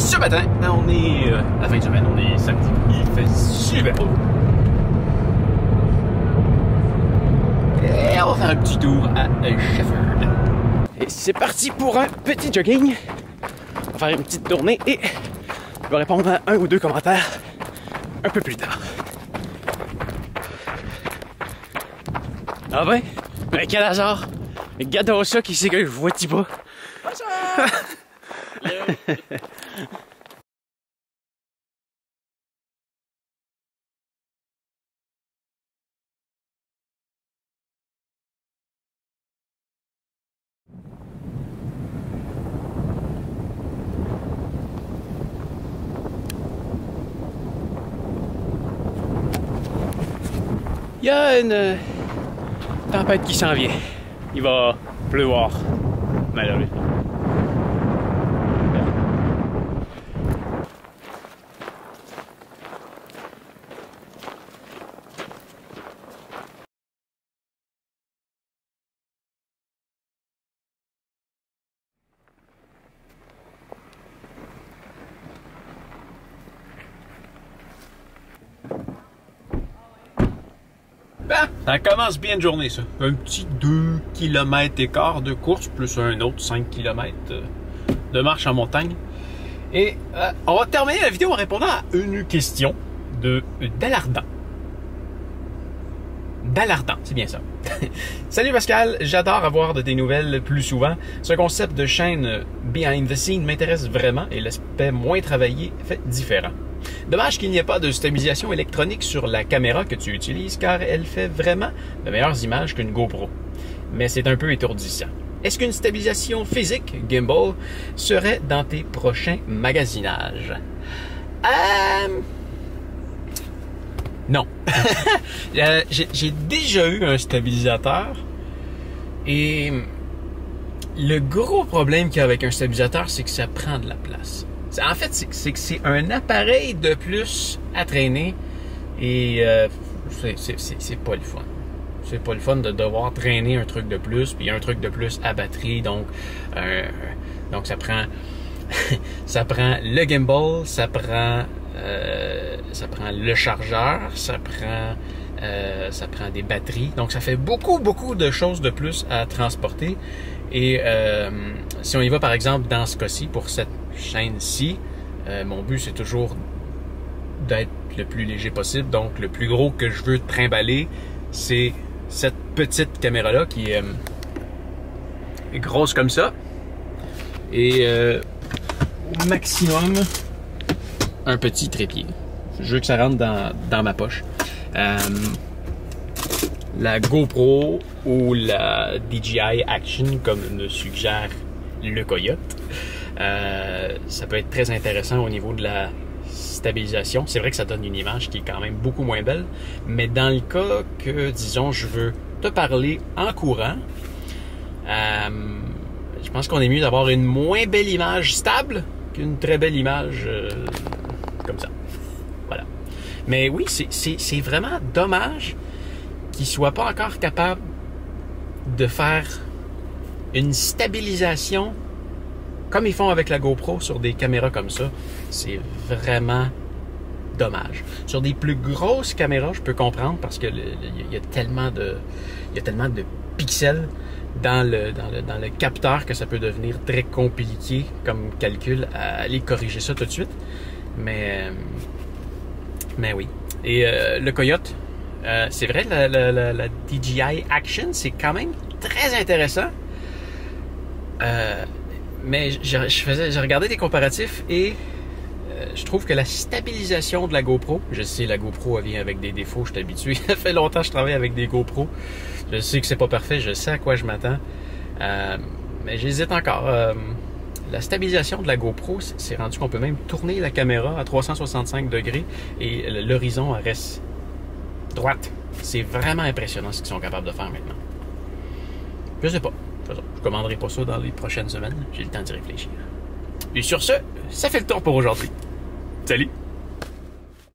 ce matin, on est à la fin de semaine, on est samedi. Il fait super beau. Et on va faire un petit tour à Shefford. Et c'est parti pour un petit jogging. On va faire une petite tournée et je vais répondre à un ou deux commentaires un peu plus tard. Ah ben, mais quel hasard! Regardons ça, qui c'est que je vois Thibaut. Bonjour! Il y a une tempête qui s'en vient. Il va pleuvoir, malheureusement. Ça commence bien une journée, ça. Un petit 2 km écart de course, plus un autre 5 km de marche en montagne. Et on va terminer la vidéo en répondant à une question de Dalardan. Dalardan, c'est bien ça. Salut Pascal, j'adore avoir de tes nouvelles plus souvent. Ce concept de chaîne behind the scene m'intéresse vraiment et l'aspect moins travaillé fait différent. Dommage qu'il n'y ait pas de stabilisation électronique sur la caméra que tu utilises car elle fait vraiment de meilleures images qu'une GoPro. Mais c'est un peu étourdissant. Est-ce qu'une stabilisation physique, gimbal, serait dans tes prochains magasinages? Non. J'ai déjà eu un stabilisateur et le gros problème qu'il y a avec un stabilisateur, c'est que ça prend de la place. En fait, c'est que c'est un appareil de plus à traîner et c'est pas le fun. C'est pas le fun de devoir traîner un truc de plus, puis un truc de plus à batterie, donc ça prend ça prend le gimbal, ça prend le chargeur, ça prend des batteries, donc ça fait beaucoup de choses de plus à transporter. Et si on y va par exemple dans ce cas-ci pour cette chaîne-ci, mon but c'est toujours d'être le plus léger possible, donc le plus gros que je veux trimballer c'est cette petite caméra-là qui est grosse comme ça et au maximum un petit trépied. Je veux que ça rentre dans ma poche. La GoPro ou la DJI Action, comme me suggère le Coyote, ça peut être très intéressant au niveau de la stabilisation. C'est vrai que ça donne une image qui est quand même beaucoup moins belle, mais dans le cas que, disons, je veux te parler en courant, je pense qu'on est mieux d'avoir une moins belle image stable qu'une très belle image comme ça. Voilà. Mais oui, c'est vraiment dommage qu'ils ne soient pas encore capables de faire une stabilisation comme ils font avec la GoPro sur des caméras comme ça. C'est vraiment dommage. Sur des plus grosses caméras, je peux comprendre parce que il y a tellement de pixels dans le capteur que ça peut devenir très compliqué comme calcul à aller corriger ça tout de suite. Mais oui. Et le Coyote, c'est vrai, la DJI Action, c'est quand même très intéressant. Mais j'ai regardé des comparatifs et je trouve que la stabilisation de la GoPro, je sais la GoPro elle vient avec des défauts, je suis habitué, ça fait longtemps que je travaille avec des GoPro, je sais que c'est pas parfait, je sais à quoi je m'attends, mais j'hésite encore. La stabilisation de la GoPro, c'est rendu qu'on peut même tourner la caméra à 365 degrés et l'horizon reste droite. C'est vraiment impressionnant ce qu'ils sont capables de faire maintenant. Je sais pas. Je commanderai pas ça dans les prochaines semaines. J'ai le temps d'y réfléchir. Et sur ce, ça fait le tour pour aujourd'hui. Salut!